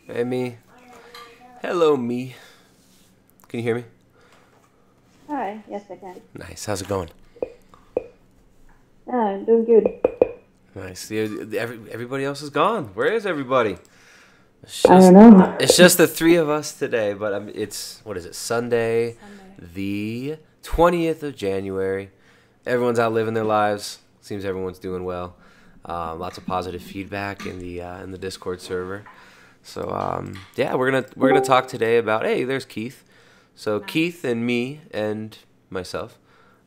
Hey, me. Hello, me. Can you hear me? Hi, yes I can. Nice. How's it going? Yeah, doing good. Nice. Everybody else is gone. Where is everybody? It's I just don't know. it's just the three of us today. But it's what is it? Sunday, the 20th of January. Everyone's out living their lives. Seems everyone's doing well. Lots of positive feedback in the Discord server. So yeah, we're gonna talk today about. Hey, there's Keith. So Keith and me and myself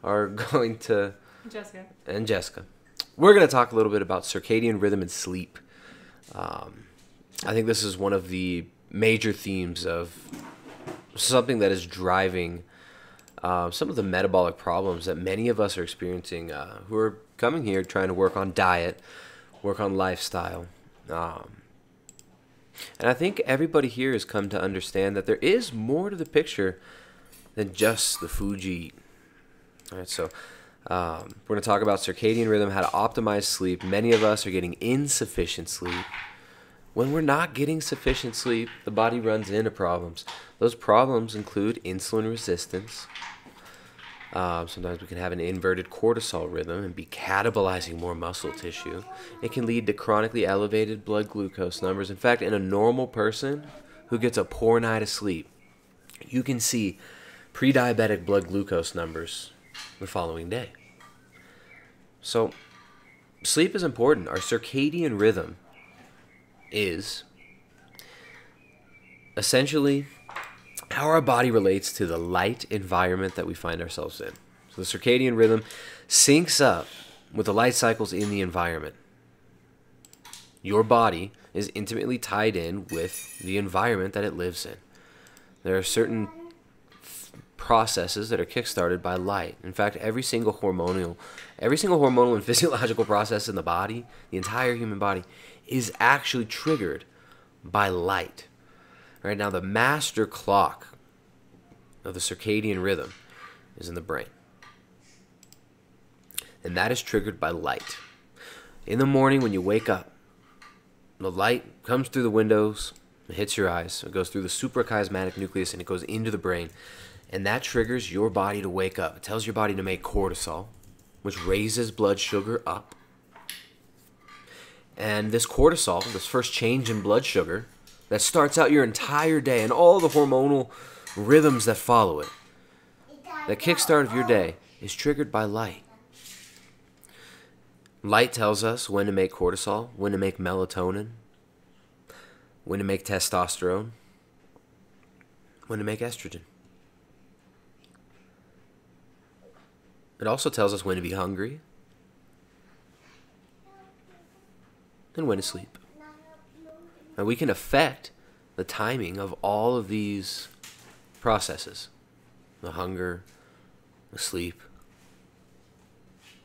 are going to Jessica. and Jessica. We're going to talk a little bit about circadian rhythm and sleep. I think this is one of the major themes of something that is driving some of the metabolic problems that many of us are experiencing who are coming here trying to work on diet, work on lifestyle. And I think everybody here has come to understand that there is more to the picture than just the food you eat. All right, so we're going to talk about circadian rhythm, how to optimize sleep. Many of us are getting insufficient sleep. When we're not getting sufficient sleep, the body runs into problems. Those problems include insulin resistance. Sometimes we can have an inverted cortisol rhythm and be catabolizing more muscle tissue. It can lead to chronically elevated blood glucose numbers. In fact, in a normal person who gets a poor night of sleep, you can see pre-diabetic blood glucose numbers the following day. So, sleep is important. Our circadian rhythm is essentially how our body relates to the light environment that we find ourselves in. So the circadian rhythm syncs up with the light cycles in the environment. Your body is intimately tied in with the environment that it lives in. There are certain processes that are kickstarted by light. In fact, every single hormonal and physiological process in the body, the entire human body, is actually triggered by light. Right now, the master clock of the circadian rhythm is in the brain. And that is triggered by light. In the morning when you wake up, the light comes through the windows, it hits your eyes, it goes through the suprachiasmatic nucleus, and it goes into the brain. And that triggers your body to wake up. It tells your body to make cortisol, which raises blood sugar up. And this cortisol, this first change in blood sugar, that starts out your entire day and all the hormonal rhythms that follow it, the kickstart of your day, is triggered by light. Light tells us when to make cortisol, when to make melatonin, when to make testosterone, when to make estrogen. It also tells us when to be hungry and when to sleep. And we can affect the timing of all of these processes. The hunger, the sleep,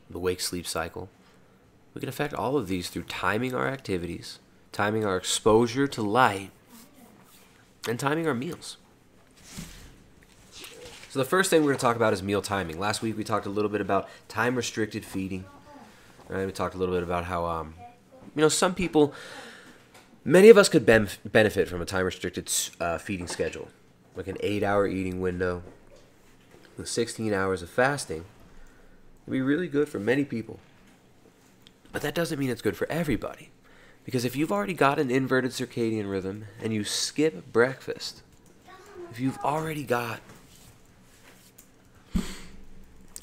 the wake-sleep cycle. We can affect all of these through timing our activities, timing our exposure to light, and timing our meals. So the first thing we're going to talk about is meal timing. Last week we talked a little bit about time-restricted feeding. Right? We talked a little bit about how, some people, many of us could benefit from a time-restricted feeding schedule, like an 8-hour eating window with 16 hours of fasting. It'd be really good for many people. But that doesn't mean it's good for everybody. Because if you've already got an inverted circadian rhythm and you skip breakfast, if you've already got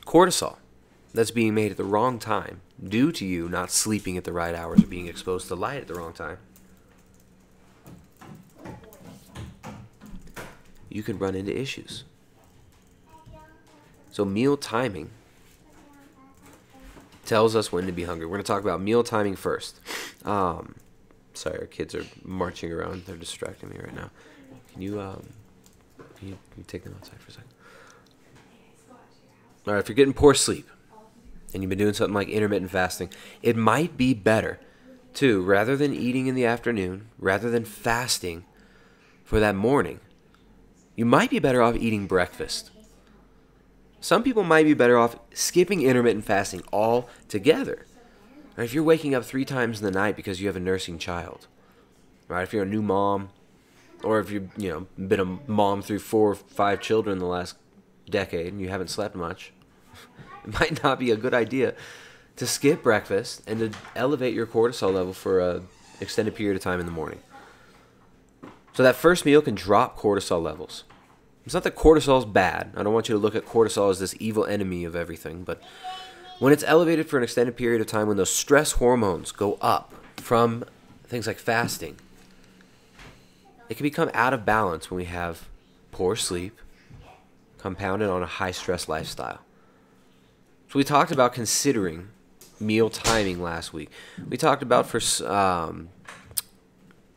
cortisol that's being made at the wrong time due to you not sleeping at the right hours or being exposed to light at the wrong time, you could run into issues. So meal timing tells us when to be hungry. We're going to talk about meal timing first. Sorry, our kids are marching around. They're distracting me right now. Can you take them outside for a second? All right, if you're getting poor sleep and you've been doing something like intermittent fasting, it might be better to, rather than eating in the afternoon, rather than fasting for that morning, you might be better off eating breakfast. Some people might be better off skipping intermittent fasting altogether. Right, if you're waking up 3 times in the night because you have a nursing child, right? If you're a new mom, Or if you've been a mom through 4 or 5 children in the last decade and you haven't slept much, it might not be a good idea to skip breakfast and to elevate your cortisol level for an extended period of time in the morning. So that first meal can drop cortisol levels. It's not that cortisol is bad. I don't want you to look at cortisol as this evil enemy of everything, but when it's elevated for an extended period of time, when those stress hormones go up from things like fasting, it can become out of balance when we have poor sleep compounded on a high-stress lifestyle. So we talked about considering meal timing last week. We talked about for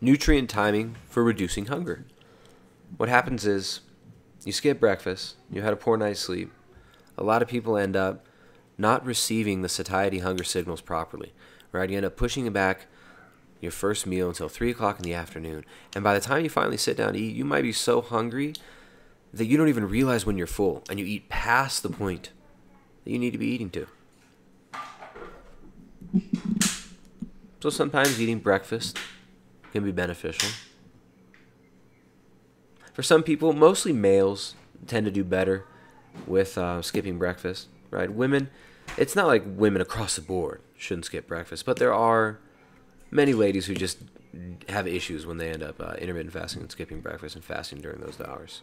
nutrient timing for reducing hunger. What happens is you skip breakfast, you had a poor night's sleep. A lot of people end up not receiving the satiety hunger signals properly, right? You end up pushing back your first meal until 3 o'clock in the afternoon. And by the time you finally sit down to eat, you might be so hungry that you don't even realize when you're full, and you eat past the point that you need to be eating to. So sometimes eating breakfast can be beneficial. For some people, mostly males, tend to do better with skipping breakfast, right? Women, it's not like women across the board shouldn't skip breakfast, but there are many ladies who just have issues when they end up intermittent fasting and skipping breakfast and fasting during those hours.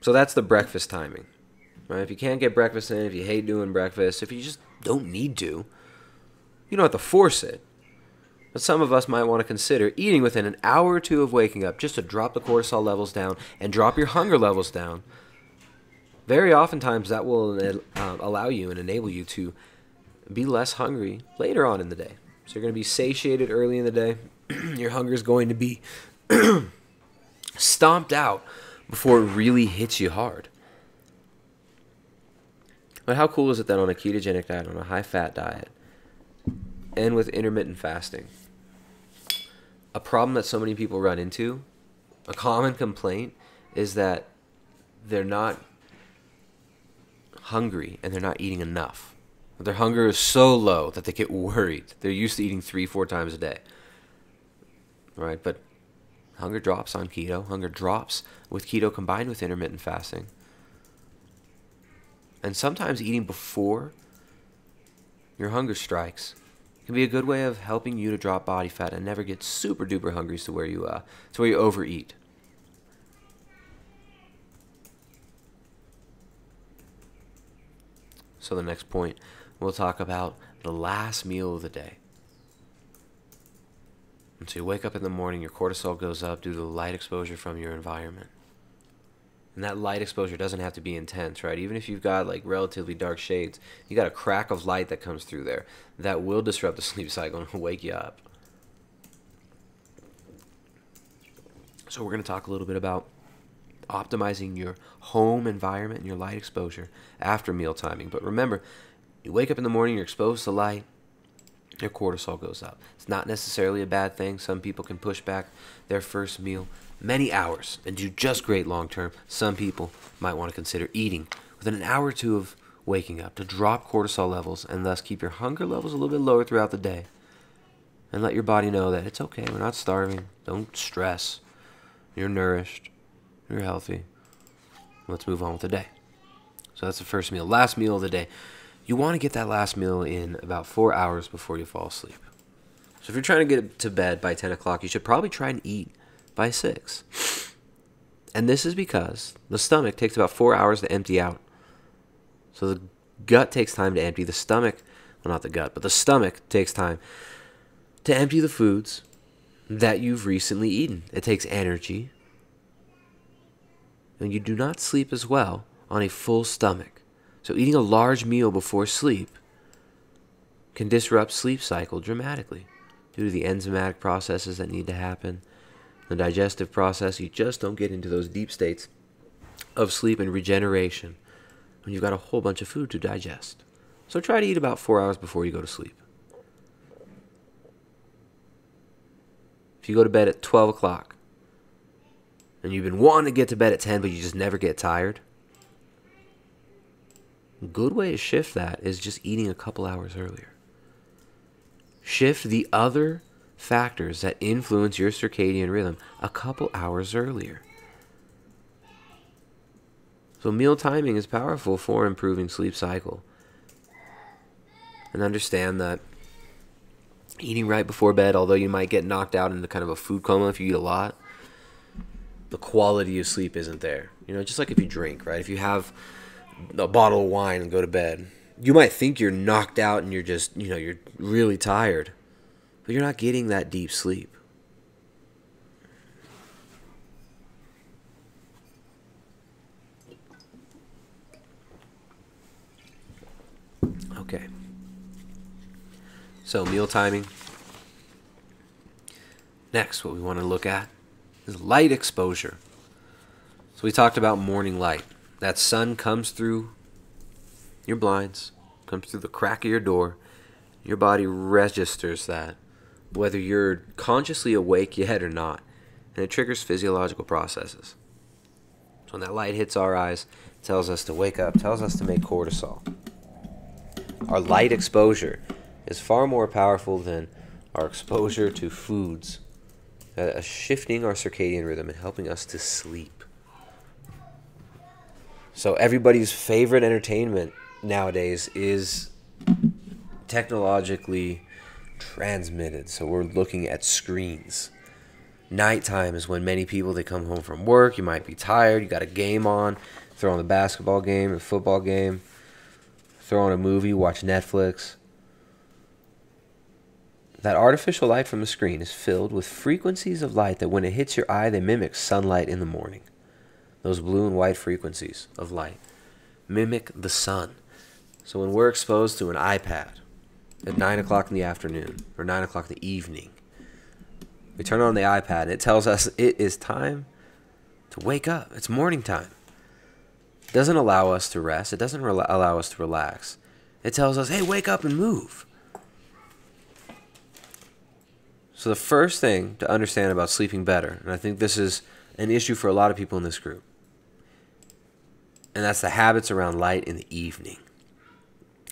So that's the breakfast timing, right? If you can't get breakfast in, if you hate doing breakfast, if you just don't need to, you don't have to force it. But some of us might want to consider eating within an hour or two of waking up just to drop the cortisol levels down and drop your hunger levels down. Very oftentimes that will allow you and enable you to be less hungry later on in the day. So you're going to be satiated early in the day. Your hunger is going to be stomped out before it really hits you hard. But how cool is it that on a ketogenic diet, on a high-fat diet, and with intermittent fasting, a problem that so many people run into, a common complaint, is that they're not hungry and they're not eating enough. Their hunger is so low that they get worried. They're used to eating 3-4 times a day. Right? But hunger drops on keto. Hunger drops with keto combined with intermittent fasting. And sometimes eating before your hunger strikes can be a good way of helping you to drop body fat and never get super duper hungry to where you overeat. So the next point, we'll talk about the last meal of the day. And so you wake up in the morning, your cortisol goes up due to the light exposure from your environment. And that light exposure doesn't have to be intense, right? Even if you've got like relatively dark shades, you got a crack of light that comes through there that will disrupt the sleep cycle and wake you up. So we're going to talk a little bit about optimizing your home environment and your light exposure after meal timing. But remember, you wake up in the morning, you're exposed to light, your cortisol goes up. It's not necessarily a bad thing. Some people can push back their first meal many hours and do just great long term. Some people might want to consider eating within an hour or two of waking up to drop cortisol levels and thus keep your hunger levels a little bit lower throughout the day. And let your body know that it's okay, we're not starving, don't stress, you're nourished, you're healthy. Let's move on with the day. So that's the first meal. Last meal of the day. You want to get that last meal in about 4 hours before you fall asleep. So if you're trying to get to bed by 10 o'clock, you should probably try and eat by 6. And this is because the stomach takes about 4 hours to empty out. So the gut takes time to empty. The stomach, well, not the gut, but the stomach takes time to empty the foods that you've recently eaten. It takes energy. And you do not sleep as well on a full stomach. So eating a large meal before sleep can disrupt sleep cycle dramatically due to the enzymatic processes that need to happen, the digestive process. You just don't get into those deep states of sleep and regeneration when you've got a whole bunch of food to digest. So try to eat about 4 hours before you go to sleep. If you go to bed at 12 o'clock and you've been wanting to get to bed at 10 but you just never get tired, a good way to shift that is just eating a couple hours earlier. Shift the other factors that influence your circadian rhythm a couple hours earlier. So meal timing is powerful for improving sleep cycle. And understand that eating right before bed, although you might get knocked out into kind of a food coma if you eat a lot, the quality of sleep isn't there. You know, just like if you drink, right? If you have a bottle of wine and go to bed, you might think you're knocked out and you're just, you're really tired, but you're not getting that deep sleep. Okay. So meal timing. Next, what we want to look at is light exposure. So we talked about morning light. That sun comes through your blinds, comes through the crack of your door. Your body registers that, whether you're consciously awake yet or not, and it triggers physiological processes. So when that light hits our eyes, it tells us to wake up, tells us to make cortisol. Our light exposure is far more powerful than our exposure to foods, shifting our circadian rhythm and helping us to sleep. So everybody's favorite entertainment nowadays is technologically transmitted. So we're looking at screens. Nighttime is when many people, they come home from work, you might be tired, you got a game on, throw on the basketball game or football game, throw on a movie, watch Netflix. That artificial light from the screen is filled with frequencies of light that when it hits your eye, they mimic sunlight in the morning. Those blue and white frequencies of light mimic the sun. So when we're exposed to an iPad at 9 o'clock in the afternoon or 9 o'clock in the evening, we turn on the iPad and it tells us it is time to wake up. It's morning time. It doesn't allow us to rest. It doesn't allow us to relax. It tells us, hey, wake up and move. So the first thing to understand about sleeping better, and I think this is an issue for a lot of people in this group, and that's the habits around light in the evening.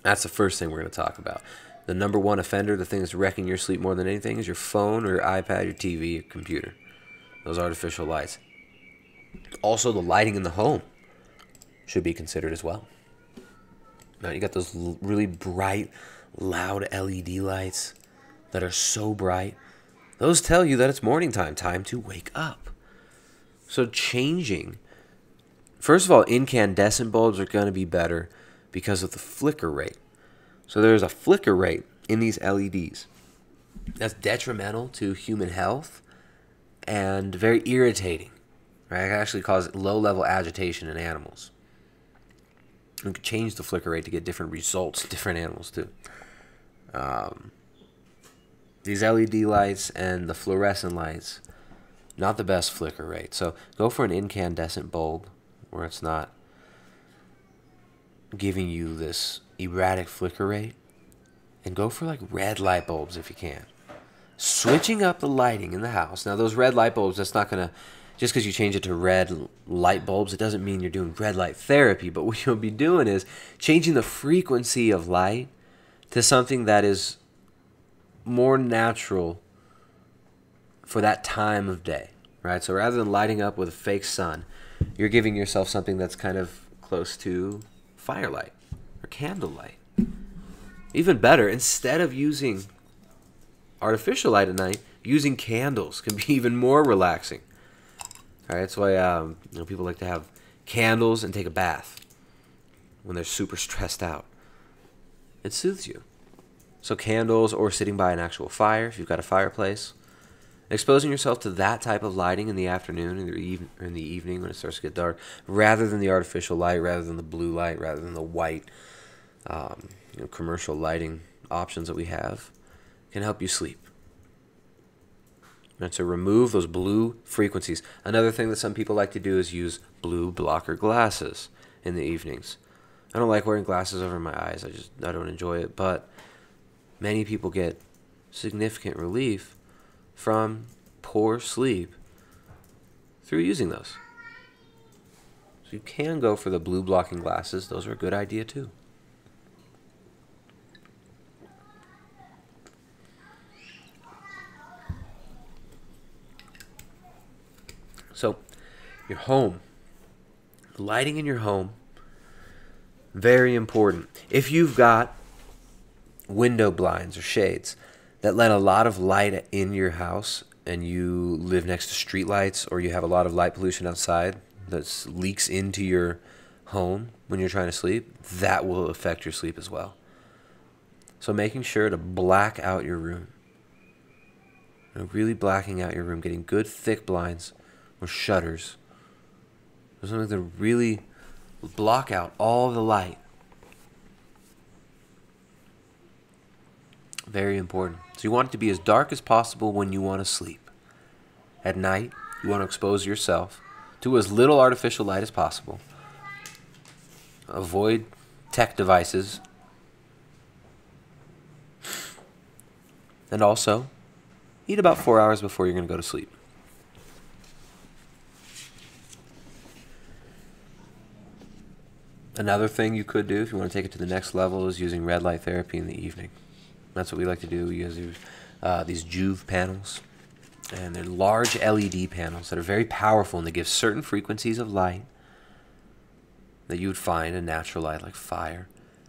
That's the first thing we're going to talk about. The number one offender, the thing that's wrecking your sleep more than anything, is your phone or your iPad, your TV, your computer. Those artificial lights. Also, the lighting in the home should be considered as well. Now, you got those really bright, loud LED lights that are so bright. Those tell you that it's morning time, time to wake up. So changing. First of all, incandescent bulbs are going to be better because of the flicker rate. So there's a flicker rate in these LEDs that's detrimental to human health and very irritating. Right? It can actually cause low-level agitation in animals. You can change the flicker rate to get different results in different animals too. These LED lights and the fluorescent lights, not the best flicker rate. So go for an incandescent bulb where it's not giving you this erratic flicker rate. And go for like red light bulbs if you can. Switching up the lighting in the house. Now those red light bulbs, that's not going to, just because you change it to red light bulbs, it doesn't mean you're doing red light therapy. But what you'll be doing is changing the frequency of light to something that is more natural for that time of day, right? So rather than lighting up with a fake sun, you're giving yourself something that's kind of close to firelight or candlelight. Even better, instead of using artificial light at night, using candles can be even more relaxing. All right, that's why people like to have candles and take a bath when they're super stressed out. It soothes you. So candles or sitting by an actual fire, if you've got a fireplace. Exposing yourself to that type of lighting in the afternoon or in the evening when it starts to get dark, rather than the artificial light, rather than the blue light, rather than the white commercial lighting options that we have, can help you sleep. And to remove those blue frequencies. Another thing that some people like to do is use blue blocker glasses in the evenings. I don't like wearing glasses over my eyes. I don't enjoy it. But many people get significant relief from poor sleep through using those. So you can go for the blue blocking glasses. Those are a good idea too. So, your home, lighting in your home, very important. If you've got window blinds or shades that let a lot of light in your house, and you live next to street lights, or you have a lot of light pollution outside that leaks into your home when you're trying to sleep, that will affect your sleep as well. So making sure to black out your room. Really blacking out your room, getting good thick blinds or shutters. Something that really block out all the light. Very important. So you want it to be as dark as possible when you want to sleep. At night, you want to expose yourself to as little artificial light as possible. Avoid tech devices. And also, eat about 4 hours before you're going to go to sleep. Another thing you could do if you want to take it to the next level is using red light therapy in the evening. That's what we like to do. We use these Juve panels. And they're large LED panels that are very powerful, and they give certain frequencies of light that you would find in natural light, like fire.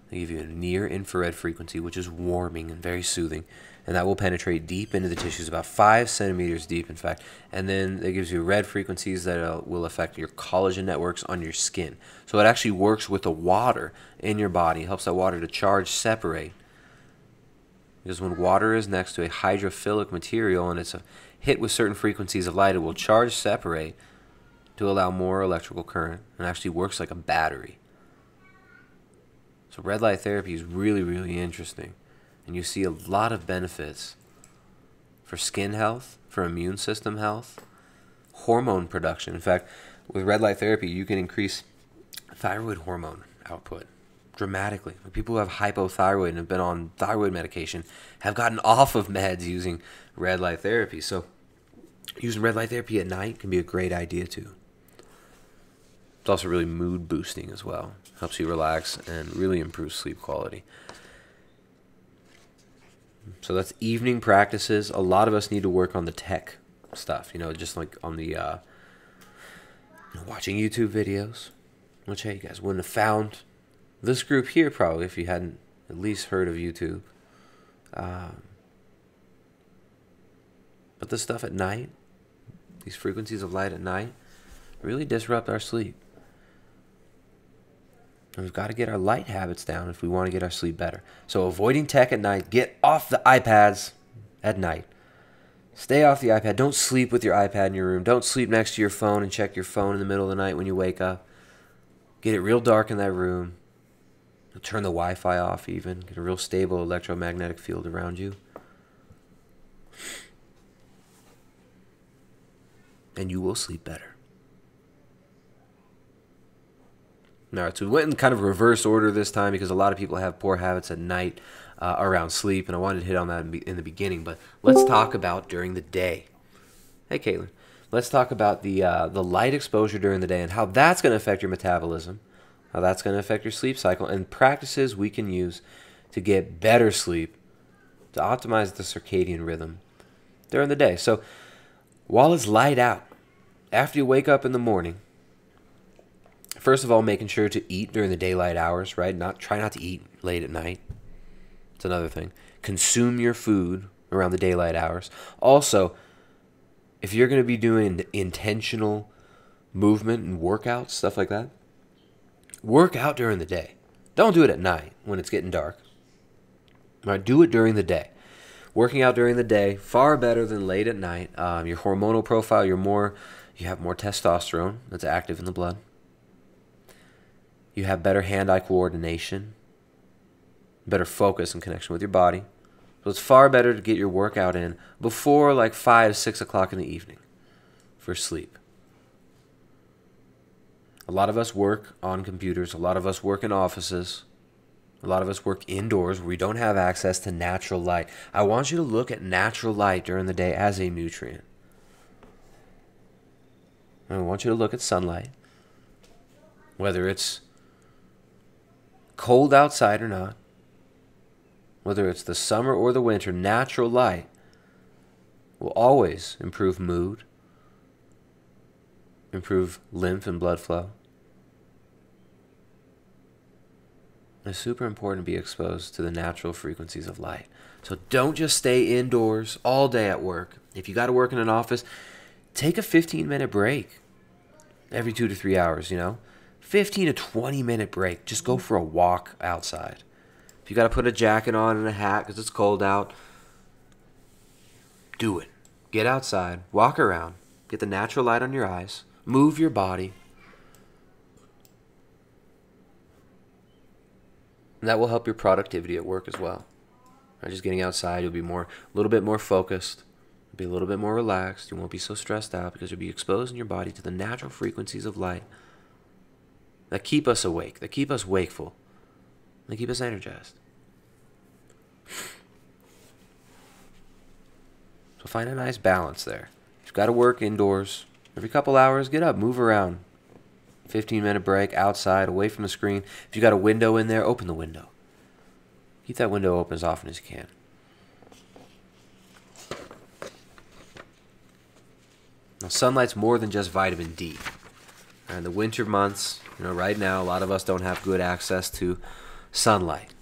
They give you a near infrared frequency, which is warming and very soothing, and that will penetrate deep into the tissues, about 5 centimeters deep, in fact. And then it gives you red frequencies that will affect your collagen networks on your skin. So it actually works with the water in your body, helps that water to charge separate. Because when water is next to a hydrophilic material and it's hit with certain frequencies of light, it will charge separate to allow more electrical current, and actually works like a battery. So red light therapy is really, really interesting. And you see a lot of benefits for skin health, for immune system health, hormone production. In fact, with red light therapy, you can increase thyroid hormone output dramatically. People who have hypothyroid and have been on thyroid medication have gotten off of meds using red light therapy. So using red light therapy at night can be a great idea too. It's also really mood boosting as well. Helps you relax and really improves sleep quality. So that's evening practices. A lot of us need to work on the tech stuff, just like on the watching YouTube videos, which, hey, you guys wouldn't have found this group here probably if you hadn't at least heard of YouTube. But this stuff at night, these frequencies of light at night, really disrupt our sleep. And we've got to get our light habits down if we want to get our sleep better. So avoiding tech at night. Get off the iPads at night. Stay off the iPad. Don't sleep with your iPad in your room. Don't sleep next to your phone and check your phone in the middle of the night when you wake up. Get it real dark in that room. Turn the Wi-Fi off even. Get a real stable electromagnetic field around you. And you will sleep better. All right, so we went in kind of reverse order this time because a lot of people have poor habits at night around sleep, and I wanted to hit on that in the beginning. But let's talk about during the day. Hey, Caitlin. Let's talk about the light exposure during the day and how that's going to affect your metabolism, how that's going to affect your sleep cycle, and practices we can use to get better sleep, to optimize the circadian rhythm during the day. So while it's light out, after you wake up in the morning, first of all, making sure to eat during the daylight hours, right? Try not to eat late at night. It's another thing. Consume your food around the daylight hours. Also, if you're going to be doing intentional movement and workouts, stuff like that, work out during the day. Don't do it at night when it's getting dark. All right, do it during the day. Working out during the day, far better than late at night. Your hormonal profile, you have more testosterone that's active in the blood. You have better hand-eye coordination, better focus and connection with your body. So it's far better to get your workout in before like 5, 6 o'clock in the evening for sleep. A lot of us work on computers. A lot of us work in offices. A lot of us work indoors where we don't have access to natural light. I want you to look at natural light during the day as a nutrient. I want you to look at sunlight, whether it's cold outside or not, whether it's the summer or the winter, natural light will always improve mood, improve lymph and blood flow. It's super important to be exposed to the natural frequencies of light. So don't just stay indoors all day at work. If you got to work in an office, take a 15-minute break every 2 to 3 hours, 15 to 20-minute break. Just go for a walk outside. If you got to put a jacket on and a hat because it's cold out, do it. Get outside, walk around, get the natural light on your eyes, move your body. And that will help your productivity at work as well. Just getting outside, you'll be a little bit more focused, be a little bit more relaxed. You won't be so stressed out because you'll be exposing your body to the natural frequencies of light that keep us awake, that keep us wakeful, that keep us energized. So find a nice balance there. If you've got to work indoors, every couple hours, get up, move around. 15-minute break outside, away from the screen. If you got a window in there, open the window. Keep that window open as often as you can. Now, sunlight's more than just vitamin D. In the winter months, right now, a lot of us don't have good access to sunlight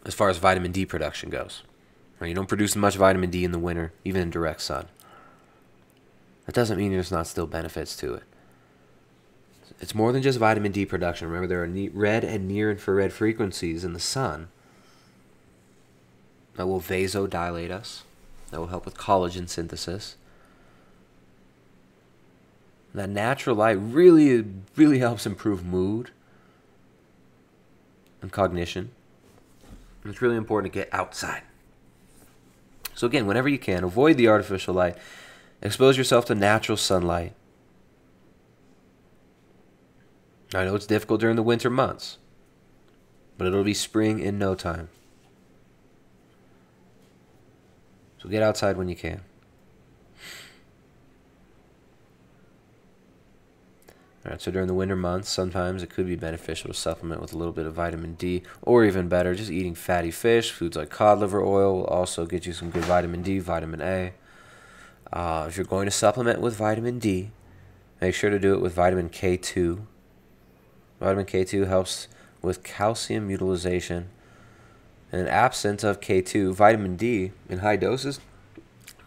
as far as vitamin D production goes. You don't produce much vitamin D in the winter, even in direct sun. That doesn't mean there's not still benefits to it. It's more than just vitamin D production. Remember, there are red and near-infrared frequencies in the sun that will vasodilate us, that will help with collagen synthesis. That natural light really helps improve mood and cognition. And it's really important to get outside. So again, whenever you can, avoid the artificial light. Expose yourself to natural sunlight. I know it's difficult during the winter months, but it'll be spring in no time. So get outside when you can. Alright, so during the winter months, sometimes it could be beneficial to supplement with a little bit of vitamin D, or even better, just eating fatty fish. Foods like cod liver oil will also get you some good vitamin D, vitamin A. If you're going to supplement with vitamin D, make sure to do it with vitamin K2. Vitamin K2 helps with calcium utilization. And in absence of K2, vitamin D in high doses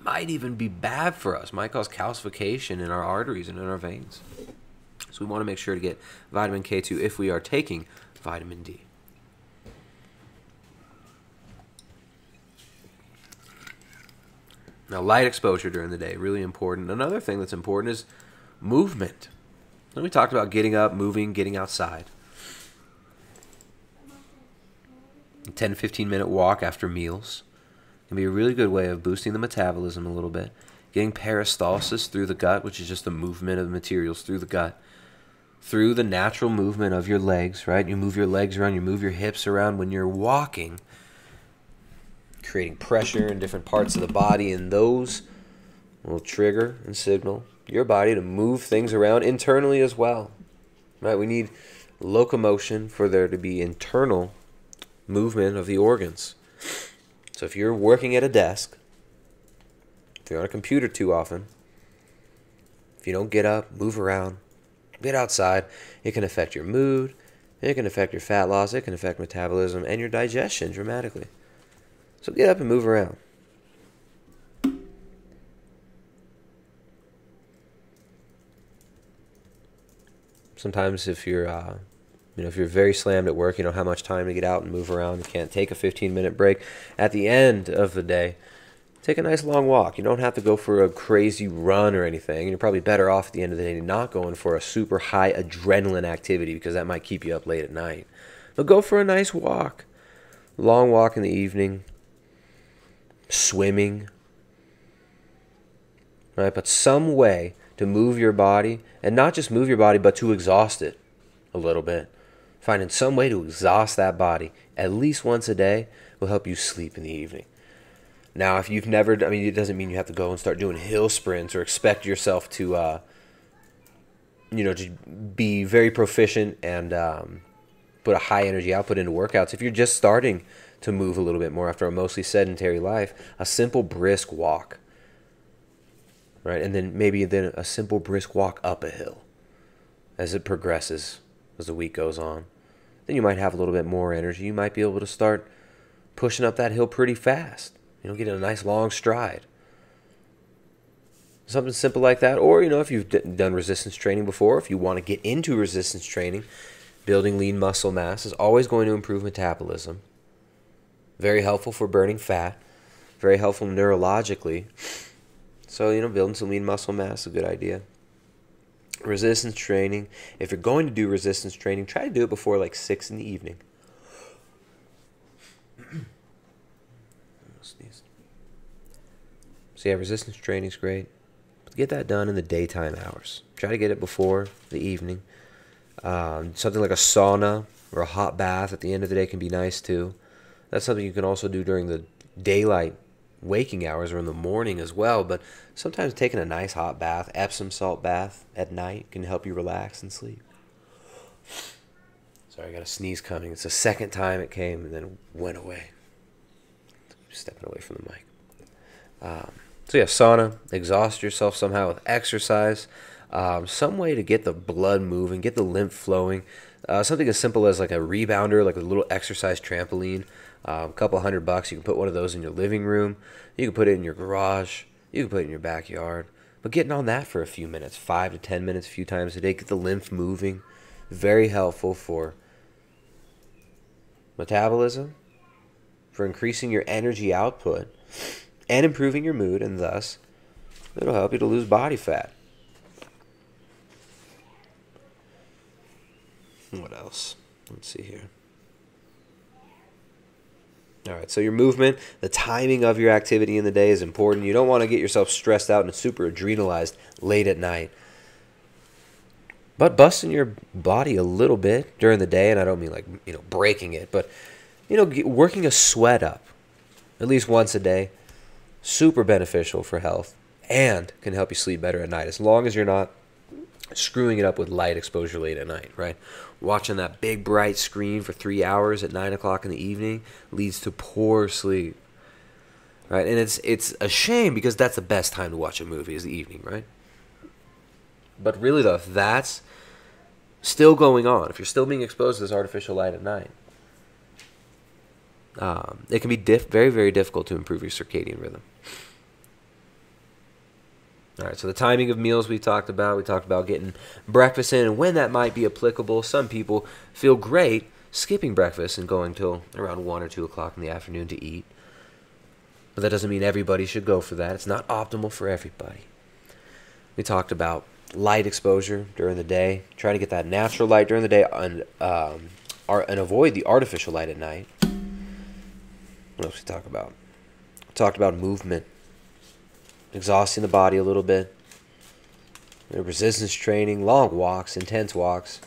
might even be bad for us. Might cause calcification in our arteries and in our veins. So we want to make sure to get vitamin K2 if we are taking vitamin D. Now, light exposure during the day, really important. Another thing that's important is movement. Then we talked about getting up, moving, getting outside. A 10 to 15 minute walk after meals can be a really good way of boosting the metabolism a little bit. Getting peristalsis through the gut, which is just the movement of the materials through the gut. Through the natural movement of your legs, right? You move your legs around, you move your hips around when you're walking, creating pressure in different parts of the body, and those will trigger and signal your body to move things around internally as well. Right? We need locomotion for there to be internal movement of the organs. So if you're working at a desk, if you're on a computer too often, if you don't get up, move around, get outside, it can affect your mood, it can affect your fat loss, it can affect metabolism and your digestion dramatically. So get up and move around. Sometimes if you're if you're very slammed at work, you don't have much time to get out and move around, you can't take a 15-minute break. At the end of the day, take a nice long walk. You don't have to go for a crazy run or anything. You're probably better off at the end of the day not going for a super high adrenaline activity because that might keep you up late at night. But go for a nice walk. Long walk in the evening. Swimming. Right? But some way to move your body, and not just move your body, but to exhaust it a little bit. Finding some way to exhaust that body at least once a day will help you sleep in the evening. Now, if you've never, it doesn't mean you have to go and start doing hill sprints or expect yourself to, to be very proficient and put a high energy output into workouts. If you're just starting to move a little bit more after a mostly sedentary life, a simple brisk walk right? And then maybe then a simple brisk walk up a hill as it progresses, as the week goes on. Then you might have a little bit more energy. You might be able to start pushing up that hill pretty fast. Get a nice long stride. Something simple like that. Or, if you've done resistance training before, if you want to get into resistance training, building lean muscle mass is always going to improve metabolism. Very helpful for burning fat. Very helpful neurologically. So, building some lean muscle mass is a good idea. Resistance training. If you're going to do resistance training, try to do it before like 6 in the evening. So yeah, resistance training is great. Get that done in the daytime hours. Try to get it before the evening. Something like a sauna or a hot bath at the end of the day can be nice too. That's something you can also do during the daylight waking hours or in the morning as well. But sometimes taking a nice hot bath, Epsom salt bath at night can help you relax and sleep. Sorry, I got a sneeze coming. It's the second time it came and then went away. Stepping away from the mic. So yeah, sauna, exhaust yourself somehow with exercise, some way to get the blood moving, get the lymph flowing. Something as simple as like a rebounder, like a little exercise trampoline, a couple $100. You can put one of those in your living room. You can put it in your garage. You can put it in your backyard. But getting on that for a few minutes, 5 to 10 minutes, a few times a day, get the lymph moving. Very helpful for metabolism, for increasing your energy output, and improving your mood, and thus, it'll help you to lose body fat. What else? Let's see here. All right, so your movement, the timing of your activity in the day is important. You don't want to get yourself stressed out and super adrenalized late at night. But busting your body a little bit during the day, and I don't mean like, breaking it, but, working a sweat up at least once a day, super beneficial for health and can help you sleep better at night as long as you're not screwing it up with light exposure late at night, right? Watching that big bright screen for 3 hours at 9 o'clock in the evening leads to poor sleep, right? And it's a shame because that's the best time to watch a movie is the evening, right? But really though, if that's still going on, if you're still being exposed to this artificial light at night, it can be very, very difficult to improve your circadian rhythm. All right, so the timing of meals we talked about getting breakfast in and when that might be applicable. Some people feel great skipping breakfast and going till around 1 or 2 o'clock in the afternoon to eat. But that doesn't mean everybody should go for that. It's not optimal for everybody. We talked about light exposure during the day, trying to get that natural light during the day and avoid the artificial light at night. What else we talk about? We talked about movement, exhausting the body a little bit, resistance training, long walks, intense walks.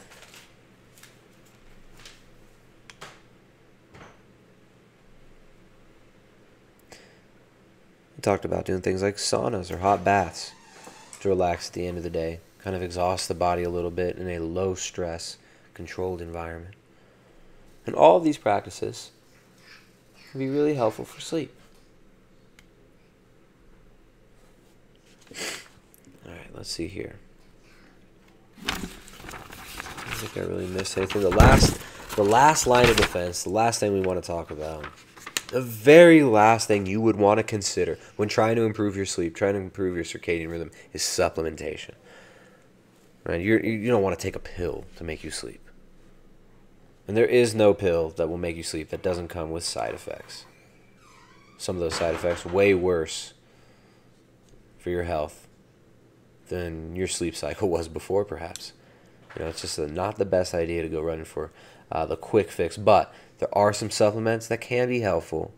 We talked about doing things like saunas or hot baths to relax at the end of the day, kind of exhaust the body a little bit in a low stress, controlled environment. And all of these practices can be really helpful for sleep. All right, let's see here. I don't think I really missed anything. The last line of defense, the last thing we want to talk about, the very last thing you would want to consider when trying to improve your sleep, trying to improve your circadian rhythm, is supplementation. Right? You don't want to take a pill to make you sleep. And there is no pill that will make you sleep that doesn't come with side effects. Some of those side effects way worse for your health than your sleep cycle was before, perhaps. It's just not the best idea to go running for the quick fix. But there are some supplements that can be helpful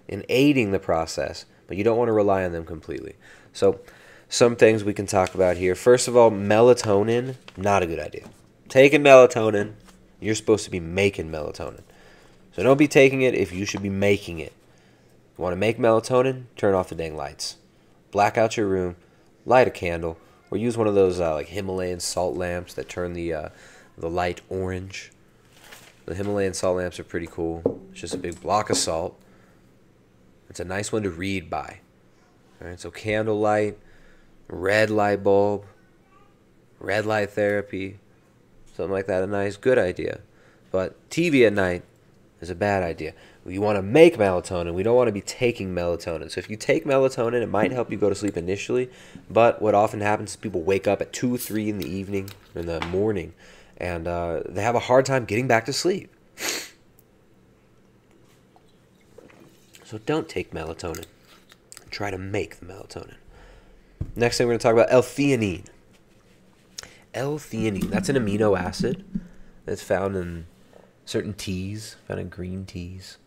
in aiding the process, but you don't want to rely on them completely. So some things we can talk about here. First of all, melatonin, not a good idea. Taking melatonin, you're supposed to be making melatonin. So don't be taking it if you should be making it. You want to make melatonin? Turn off the dang lights. Black out your room, light a candle, or use one of those like Himalayan salt lamps that turn the light orange. The Himalayan salt lamps are pretty cool. It's just a big block of salt. It's a nice one to read by. All right, so candlelight, red light bulb, red light therapy, something like that, a nice, good idea. But TV at night is a bad idea. You want to make melatonin. We don't want to be taking melatonin. So if you take melatonin, it might help you go to sleep initially. But what often happens is people wake up at 2, 3 in the evening, in the morning, and they have a hard time getting back to sleep. So don't take melatonin. Try to make the melatonin. Next thing we're going to talk about L-theanine. L-theanine, that's an amino acid that's found in certain teas, found in green teas.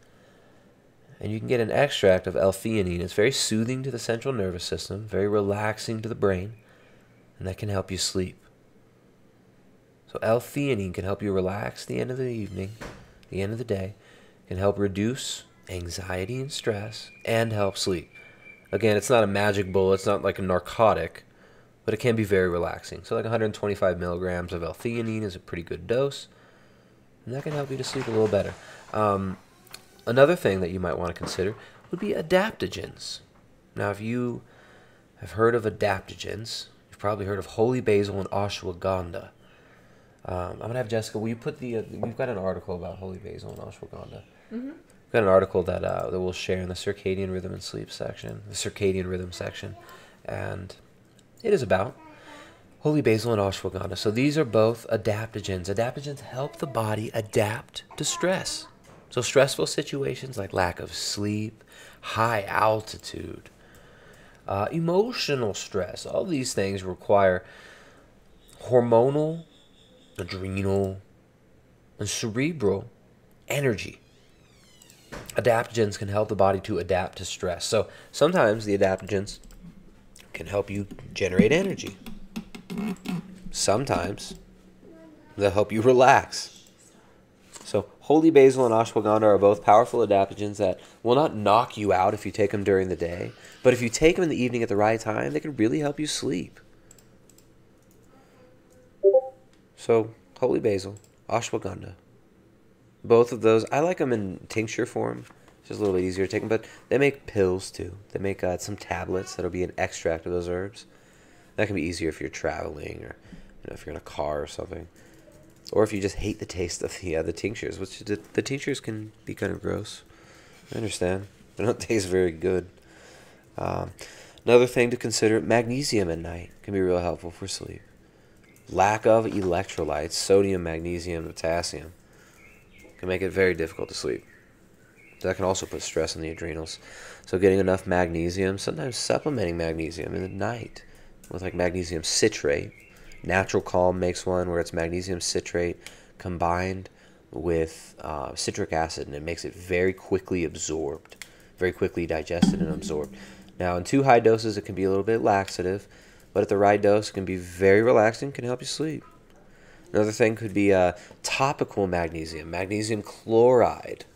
And you can get an extract of L-theanine. It's very soothing to the central nervous system, very relaxing to the brain, and that can help you sleep. So L-theanine can help you relax the end of the evening, the end of the day, can help reduce anxiety and stress, and help sleep. Again, it's not a magic bullet, it's not like a narcotic, but it can be very relaxing. So like 125 milligrams of L-theanine is a pretty good dose, and that can help you to sleep a little better. Another thing that you might want to consider would be adaptogens. Now, if you have heard of adaptogens, you've probably heard of holy basil and ashwagandha. I'm going to have Jessica, will you put we've got an article about holy basil and ashwagandha. Mm-hmm. We've got an article that we'll share in the Circadian Rhythm and Sleep section, the Circadian Rhythm section, and it is about holy basil and ashwagandha. So these are both adaptogens. Adaptogens help the body adapt to stress. So stressful situations like lack of sleep, high altitude, emotional stress, all these things require hormonal, adrenal, and cerebral energy. Adaptogens can help the body to adapt to stress. So sometimes the adaptogens can help you generate energy. Sometimes they'll help you relax. So holy basil and ashwagandha are both powerful adaptogens that will not knock you out if you take them during the day. But if you take them in the evening at the right time, they can really help you sleep. So holy basil, ashwagandha. Both of those, I like them in tincture form. It's just a little bit easier to take them. But they make pills too. They make some tablets that'll be an extract of those herbs. That can be easier if you're traveling or if you're in a car or something. Or if you just hate the taste of the tinctures, which the tinctures can be kind of gross. I understand. They don't taste very good. Another thing to consider, magnesium at night can be real helpful for sleep. Lack of electrolytes, sodium, magnesium, potassium, can make it very difficult to sleep. That can also put stress on the adrenals. So getting enough magnesium, sometimes supplementing magnesium in the night with like magnesium citrate. Natural Calm makes one where it's magnesium citrate combined with citric acid, and it makes it very quickly absorbed, very quickly digested and absorbed. Now, in too high doses, it can be a little bit laxative, but at the right dose, it can be very relaxing, can help you sleep. Another thing could be topical magnesium, magnesium chloride.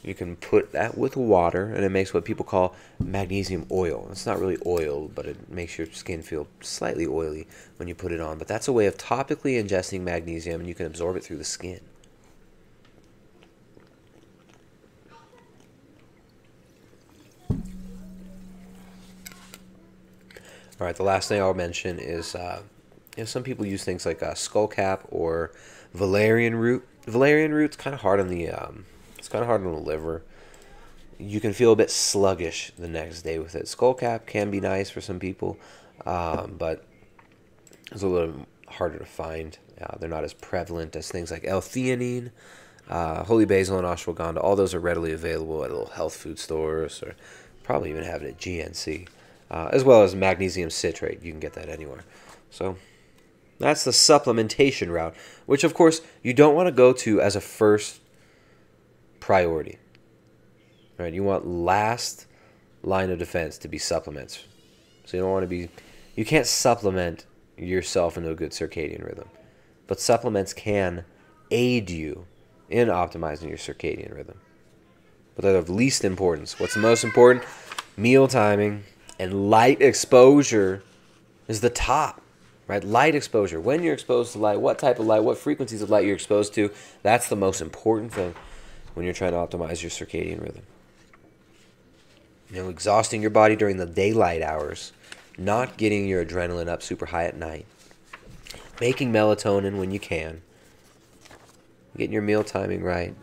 You can put that with water, and it makes what people call magnesium oil. It's not really oil, but it makes your skin feel slightly oily when you put it on. But that's a way of topically ingesting magnesium, and you can absorb it through the skin. All right, the last thing I'll mention is some people use things like skullcap or valerian root. Valerian root's kind of hard on the liver. You can feel a bit sluggish the next day with it. Skullcap can be nice for some people, but it's a little harder to find. They're not as prevalent as things like L-theanine, holy basil, and ashwagandha. All those are readily available at little health food stores, or probably even have it at GNC, as well as magnesium citrate. You can get that anywhere. So that's the supplementation route, which of course you don't want to go to as a first priority. Right? You want last line of defense to be supplements. So you can't supplement yourself into a good circadian rhythm. But supplements can aid you in optimizing your circadian rhythm. But they're of least importance. What's the most important? Meal timing and light exposure is the top. Right? Light exposure. When you're exposed to light, what type of light, what frequencies of light you're exposed to, that's the most important thing when you're trying to optimize your circadian rhythm. Exhausting your body during the daylight hours not getting your adrenaline up super high at night, making melatonin when you can, getting your meal timing right,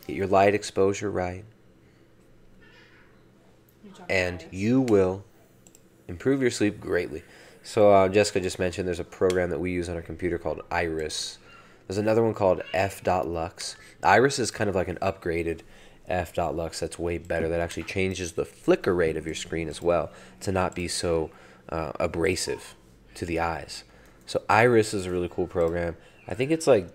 get your light exposure right, and you will improve your sleep greatly. So Jessica just mentioned there's a program that we use on our computer called Iris. There's another one called F.Lux. Iris is kind of like an upgraded F.Lux that's way better. That actually changes the flicker rate of your screen as well to not be so abrasive to the eyes. So Iris is a really cool program. I think it's like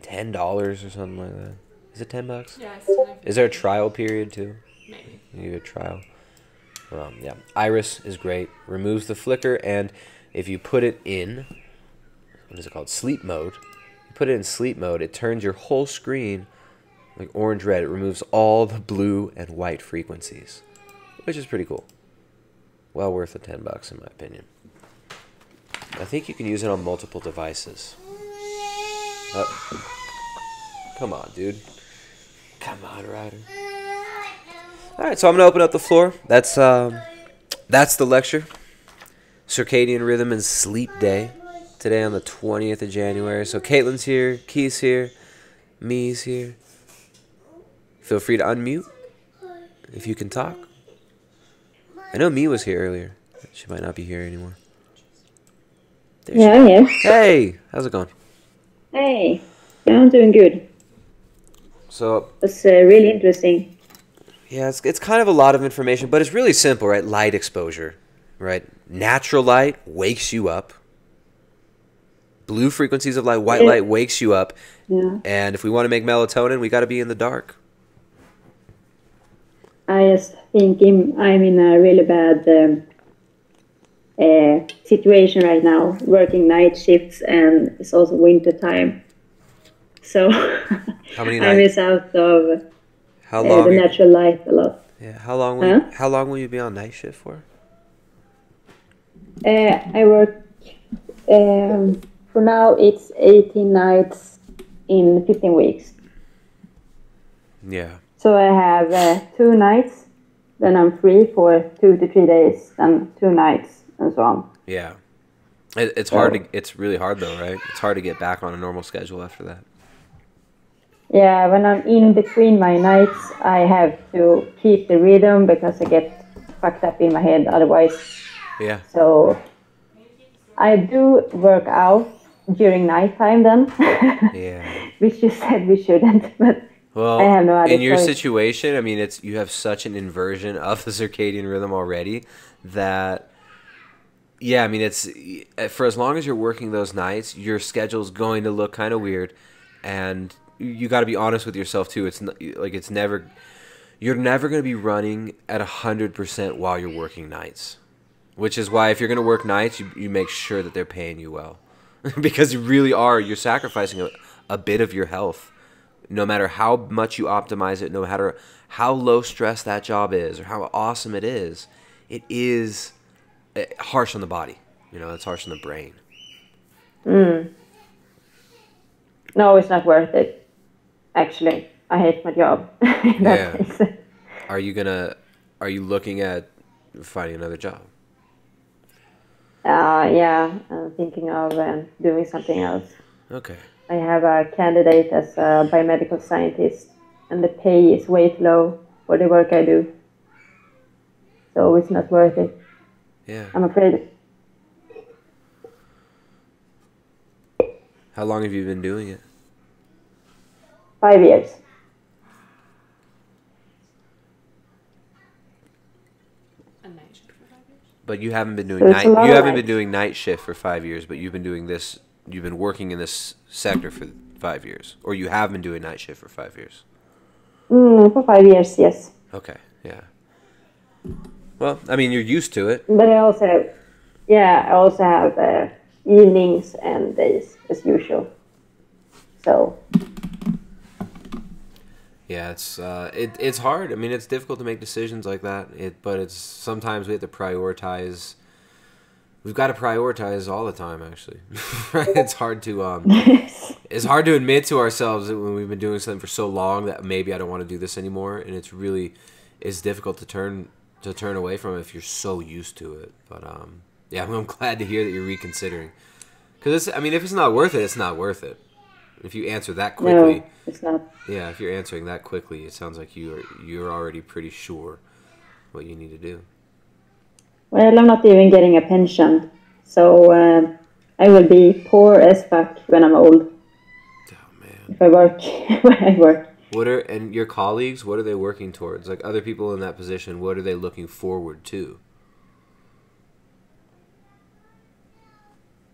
$10 or something like that. Is it $10? Yeah, it's $10. Is there a trial period too? Maybe. You get a trial. Yeah, Iris is great. Removes the flicker, and if you put it in, what is it called? Sleep mode. You put it in sleep mode, it turns your whole screen like orange red. It removes all the blue and white frequencies, which is pretty cool. Well worth the $10 in my opinion. I think you can use it on multiple devices. Oh. Come on, dude. Come on, Ryder. All right, so I'm gonna open up the floor. That's the lecture. Circadian rhythm and sleep day today on the 20th of January. So Caitlin's here, Keith's here, me's here. Feel free to unmute if you can talk. I know Me was here earlier. She might not be here anymore. Yeah, I'm here. Hey, how's it going? Hey, yeah, I'm doing good. So It's really interesting. yeah, it's kind of a lot of information, but it's really simple, right? Light exposure, right? Natural light wakes you up. Blue frequencies of light, white light wakes you up. Yeah. And if we want to make melatonin, we got to be in the dark. I just think I'm in a really bad situation right now, working night shifts, and it's also winter time. So How many I nights? miss out of How long? the natural light a lot. Yeah, how long will you be on night shift for? I work, for now it's 18 nights in 15 weeks. Yeah. So I have 2 nights, then I'm free for 2 to 3 days, then 2 nights, and so on. Yeah. It's hard to. It's really hard though, right? It's hard to get back on a normal schedule after that. Yeah, when I'm in between my nights, I have to keep the rhythm because I get fucked up in my head otherwise. Yeah. So I do work out during nighttime then, Yeah. which you said we shouldn't, but Well, I have no other in your choice. situation, I mean, you have such an inversion of the circadian rhythm already that, yeah, I mean, it's for as long as you're working those nights, your schedule's going to look kind of weird, and you got to be honest with yourself too. You're never going to be running at 100% while you're working nights, which is why if you're going to work nights, you make sure that they're paying you well, because you really are. You're sacrificing a bit of your health. No matter how much you optimize it, no matter how low stress that job is or how awesome it is harsh on the body. It's harsh on the brain. No, it's not worth it. Actually, I hate my job. in that case. Are you looking at finding another job? Yeah, I'm thinking of doing something else. Okay. I have a candidate as a biomedical scientist, and the pay is way too low for the work I do. So it's not worth it, Yeah. I'm afraid. How long have you been doing it? 5 years. A night shift for 5 years? But you haven't been doing So it's a lot You of haven't been nights. doing night shift for 5 years, but you've been doing this. You've been working in this sector for 5 years, or you have been doing night shift for 5 years. For 5 years, yes. Okay. Yeah. Well, I mean, you're used to it. But I also have evenings and days as usual. So Yeah, it's hard. I mean, it's difficult to make decisions like that. But it's sometimes we have to prioritize. We've got to prioritize all the time, actually. It's hard to it's hard to admit to ourselves that when we've been doing something for so long that maybe I don't want to do this anymore, and it's difficult to turn to turn away from if you're so used to it. But yeah, I'm glad to hear that you're reconsidering. Because I mean, if it's not worth it, it's not worth it. If you answer that quickly, No, it's not. yeah, if you're answering that quickly, it sounds like you're already pretty sure what you need to do. Well, I'm not even getting a pension, so I will be poor as fuck when I'm old. Oh man. If I work where I work. And your colleagues, what are they working towards? Like other people in that position, what are they looking forward to?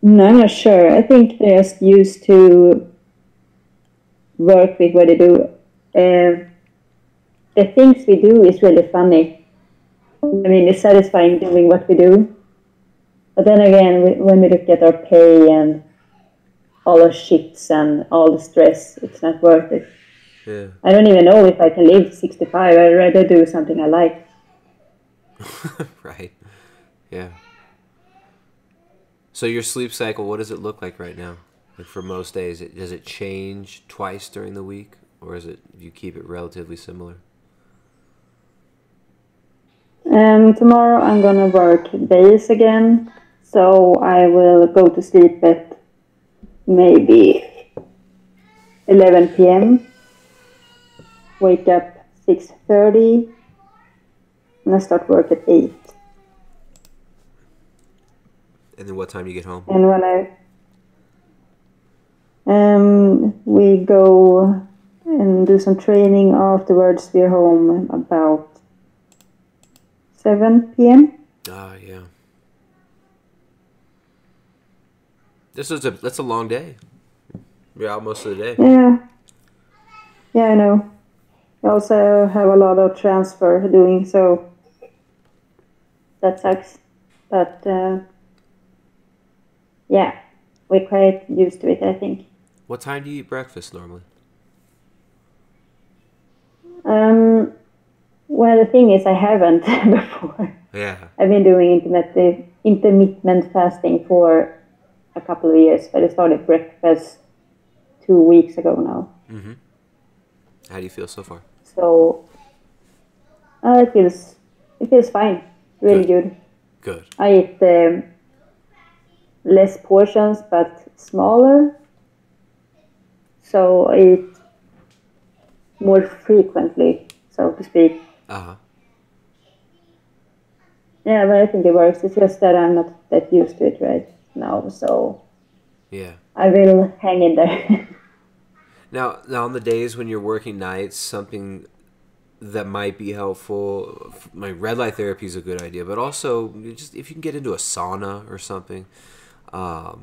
No, I'm not sure. I think they're just used to work with what they do. The things we do is really funny. I mean, it's satisfying doing what we do. But then again, when we look at our pay and all the shifts and all the stress, it's not worth it. Yeah. I don't even know if I can live 65. I'd rather do something I like. Right. Yeah. So your sleep cycle, what does it look like right now? Like for most days, does it change twice during the week, or do you keep it relatively similar? Tomorrow I'm gonna work days again, so I will go to sleep at maybe 11 p.m. Wake up 6:30, and I start work at 8. And then what time do you get home? And when we go and do some training afterwards, we're home about 7 p.m. Ah, yeah. That's a long day. You're out most of the day. Yeah, I know. I also have a lot of transfer doing, so that sucks. But yeah, we're quite used to it, I think. What time do you eat breakfast normally? Well, the thing is, I haven't before. Yeah. I've been doing intermittent fasting for a couple of years, but I started breakfast 2 weeks ago now. Mm-hmm. How do you feel so far? So it feels fine, really good. Good. I eat less portions, but smaller. So I eat more frequently, so to speak. Uh-huh. Yeah, but I think it works. It's just that I'm not that used to it right now, so Yeah. I will hang in there. Now, on the days when you're working nights, something that might be helpful, my red light therapy is a good idea, but also just if you can get into a sauna or something, like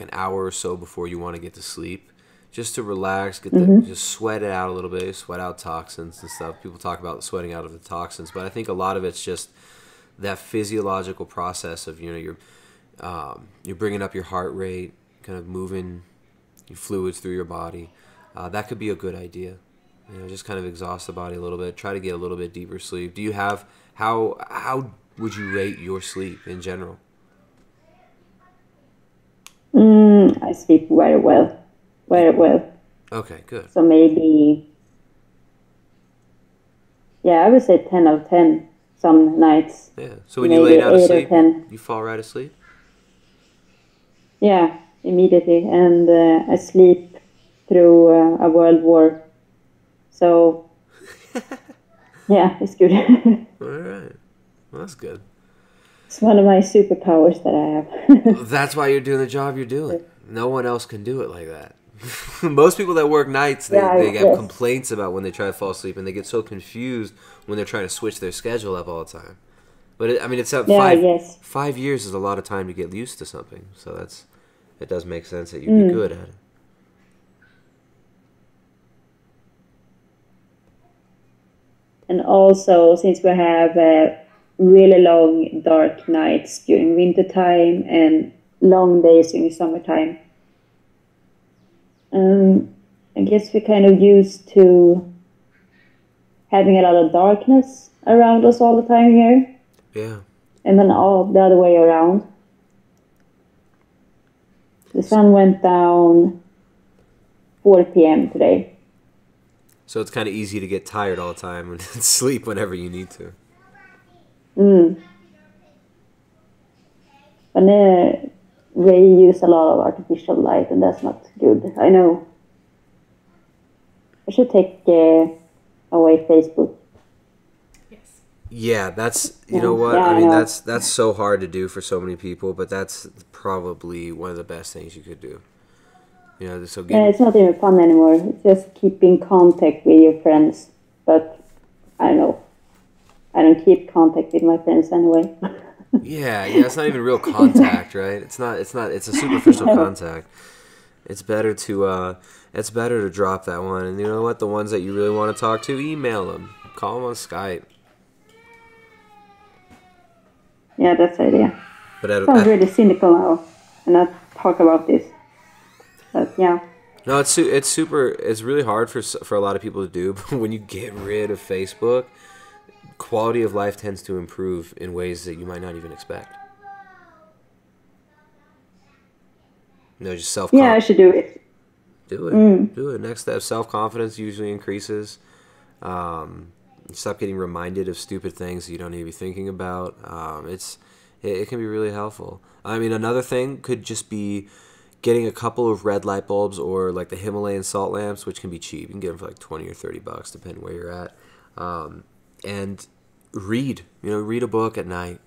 an hour or so before you want to get to sleep, just to relax, just sweat it out a little bit, sweat out toxins and stuff. People talk about sweating out of the toxins, but I think a lot of it's just that physiological process of you're bringing up your heart rate, kind of moving your fluids through your body. That could be a good idea. Just kind of exhaust the body a little bit. Try to get a little bit deeper sleep. Do you have how would you rate your sleep in general? I sleep very well. Very well. Okay, good. So maybe, yeah, I would say 10 out of 10 some nights. Yeah. So when you lay down to 8 or sleep, 10. you fall right asleep? Yeah, immediately. And I sleep through a world war. So, yeah, it's good. All right. Well, that's good. It's one of my superpowers that I have. That's why you're doing the job you're doing. No one else can do it like that. Most people that work nights, they have complaints about when they try to fall asleep, and they get so confused when they're trying to switch their schedule up all the time. But it's 5 years is a lot of time to get used to something. So it does make sense that you'd be good at it. And also, since we have really long dark nights during winter time and long days during summertime, I guess we're kind of used to having a lot of darkness around us all the time here. Yeah. And then all the other way around. The sun went down 4 p.m. today. So it's kind of easy to get tired all the time and sleep whenever you need to. Mm. And they use a lot of artificial light, and that's not good. I know. I should take away Facebook. Yes. Yeah, that's you Yeah. know what Yeah, I I mean. know. That's so hard to do for so many people, but that's probably one of the best things you could do. You know, so Yeah, get it's not even fun anymore. It's just keeping contact with your friends. But I don't know. I don't keep contact with my friends anyway. yeah, it's not even real contact, right? It's not. It's a superficial contact. It's better to drop that one. And you know what? The ones that you really want to talk to, email them, call them on Skype. Yeah, that's the idea. But Sounds really cynical now, and not talk about this. But yeah. no, it's super. It's really hard for a lot of people to do. But when you get rid of Facebook, quality of life tends to improve in ways that you might not even expect. Just self. Yeah, I should do it. Do it. Do it. Next step, self-confidence usually increases. Stop getting reminded of stupid things that you don't need to be thinking about. It can be really helpful. I mean, another thing could just be getting a couple of red light bulbs or like the Himalayan salt lamps, which can be cheap. You can get them for like $20 or $30, depending where you're at. And read. Read a book at night.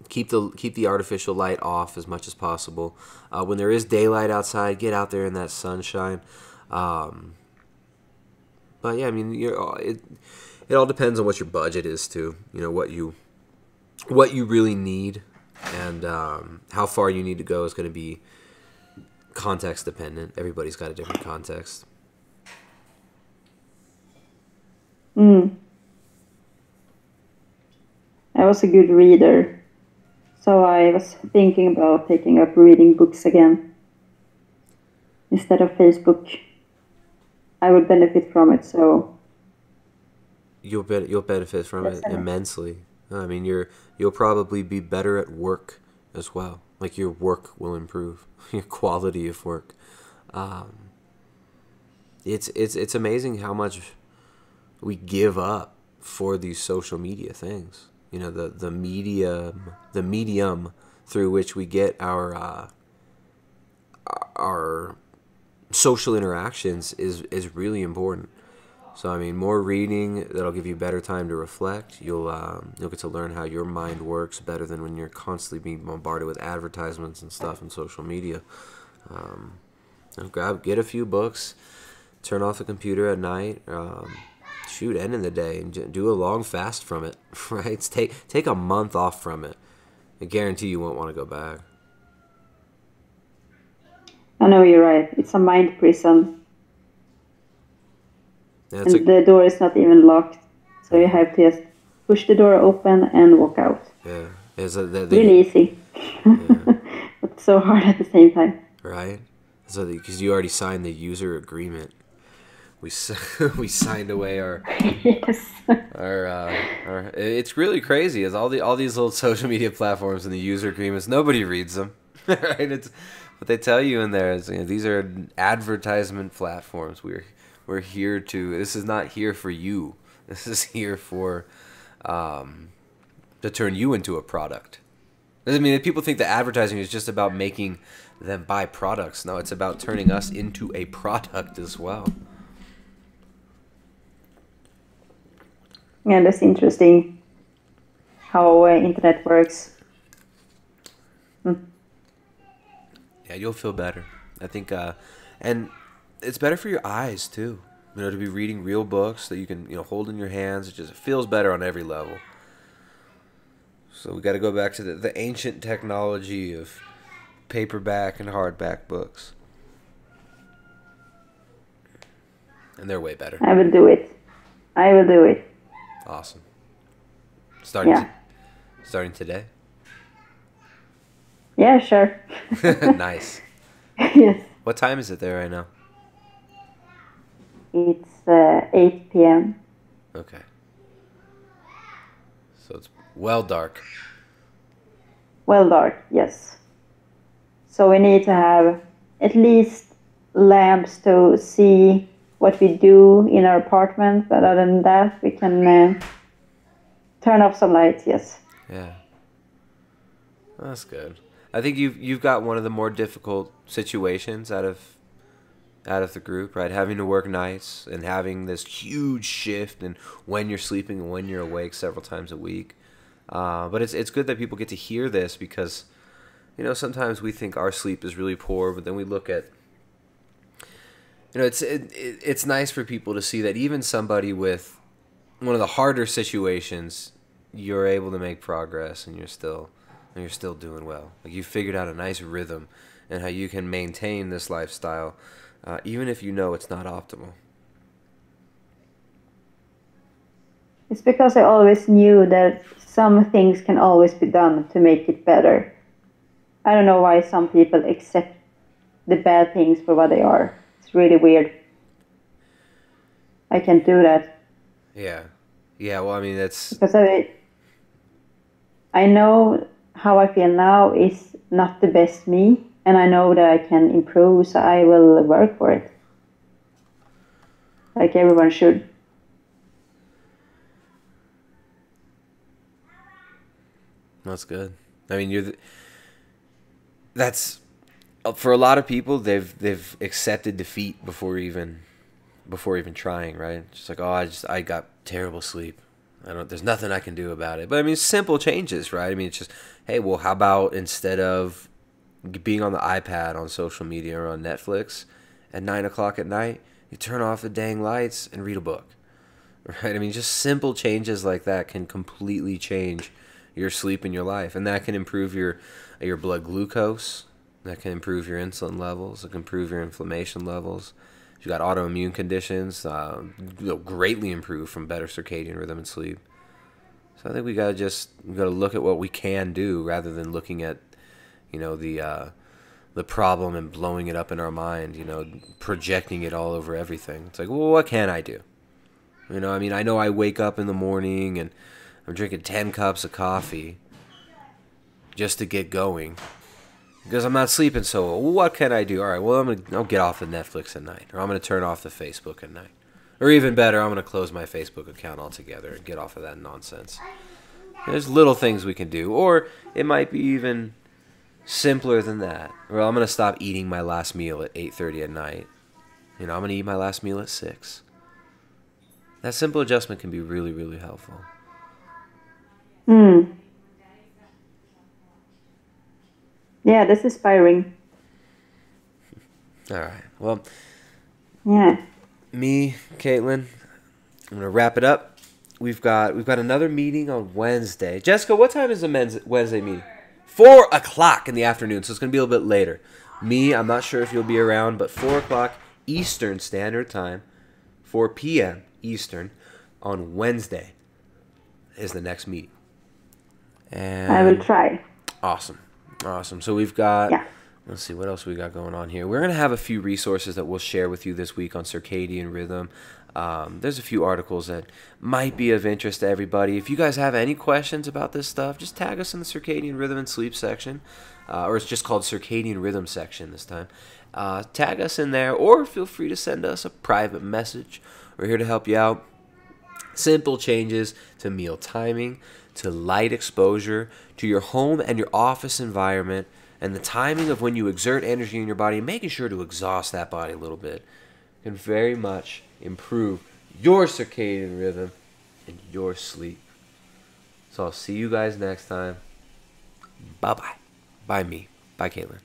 Keep the artificial light off as much as possible. When there is daylight outside, get out there in that sunshine. But yeah, I mean, it all depends on what your budget is too. What you really need, and how far you need to go is going to be context dependent. Everybody's got a different context. I was a good reader, so I was thinking about taking up reading books again instead of Facebook. I would benefit from it, so You'll benefit from it immensely. I mean, you'll probably be better at work as well. Like your work will improve, your quality of work. It's amazing how much we give up for these social media things. The medium through which we get our social interactions is really important. So I mean, more reading, that'll give you better time to reflect. You'll get to learn how your mind works better than when you're constantly being bombarded with advertisements and stuff in social media. Get a few books, turn off the computer at night. End in the day and do a long fast from it. Right? Take a month off from it. I guarantee you won't want to go back. I know you're right. It's a mind prison. Yeah, and the door is not even locked. So you have to just push the door open and walk out. Yeah. Really easy. Yeah. But so hard at the same time. Right? So because you already signed the user agreement. We signed away our yes. our it's really crazy. It's all these little social media platforms and the user agreements. Nobody reads them. Right? It's what they tell you in there is these are advertisement platforms. We're here to. This is not here for you. This is here for to turn you into a product. I mean, people think that advertising is just about making them buy products. No, it's about turning us into a product as well. Yeah, that's interesting how internet works. Yeah, you'll feel better. I think, and it's better for your eyes too. To be reading real books that you can, hold in your hands. It feels better on every level. So we got to go back to the ancient technology of paperback and hardback books, and they're way better. I will do it. Awesome. Starting today? Yeah, sure. Nice. Yes. What time is it there right now? It's 8 p.m. Okay. So it's well dark. Well dark, yes. So we need to have at least lamps to see what we do in our apartment. But other than that, we can turn off some lights. Yes. Yeah. That's good. I think you've got one of the more difficult situations out of the group, right? Having to work nights and having this huge shift in when you're sleeping and when you're awake several times a week. But it's good that people get to hear this because, sometimes we think our sleep is really poor, but then we look at, it's nice for people to see that even somebody with one of the harder situations, you're able to make progress and you're still doing well. Like you figured out a nice rhythm and how you can maintain this lifestyle, even if it's not optimal. It's because I always knew that some things can always be done to make it better. I don't know why some people accept the bad things for what they are. It's really weird. I can't do that. Yeah. Yeah, well, I mean, that's... Because I know how I feel now is not the best me, and I know that I can improve, so I will work for it. Like everyone should. That's good. I mean, that's for a lot of people. They've accepted defeat before even trying. Right? Just like, I got terrible sleep. There's nothing I can do about it. But I mean, simple changes, right? I mean, it's just, hey, well, how about instead of being on the iPad, on social media, or on Netflix at 9:00 at night, you turn off the dang lights and read a book, right? I mean, just simple changes like that can completely change your sleep and your life, and that can improve your blood glucose. That can improve your insulin levels. It can improve your inflammation levels. If you've got autoimmune conditions, they'll greatly improve from better circadian rhythm and sleep. So I think we gotta look at what we can do rather than looking at, the problem and blowing it up in our mind. Projecting it all over everything. It's like, well, what can I do? I mean, I know I wake up in the morning and I'm drinking 10 cups of coffee just to get going because I'm not sleeping so well. What can I do? All right, well, I'll get off the Netflix at night, or I'm going to turn off the Facebook at night. Or even better, I'm going to close my Facebook account altogether and get off of that nonsense. There's little things we can do, or it might be even simpler than that. Well, I'm going to stop eating my last meal at 8:30 at night. I'm going to eat my last meal at 6. That simple adjustment can be really, really helpful. Yeah, that's inspiring. All right. Well, yeah. Me, Caitlin, I'm gonna wrap it up. We've got another meeting on Wednesday. Jessica, what time is the Wednesday meeting? 4:00 in the afternoon, so it's gonna be a little bit later. Me, I'm not sure if you'll be around, but 4:00 Eastern Standard Time, 4 p.m. Eastern on Wednesday is the next meeting. And I will try. Awesome. So we've got, yeah. Let's see, what else we got going on here. We're going to have a few resources that we'll share with you this week on circadian rhythm. There's a few articles that might be of interest to everybody. If you guys have any questions about this stuff, just tag us in the circadian rhythm and sleep section, or it's just called circadian rhythm section this time. Tag us in there, or feel free to send us a private message. We're here to help you out. Simple changes to meal timing, to light exposure, to your home and your office environment, and the timing of when you exert energy in your body, making sure to exhaust that body a little bit, can very much improve your circadian rhythm and your sleep. So I'll see you guys next time. Bye-bye. Bye me. Bye, Caitlin.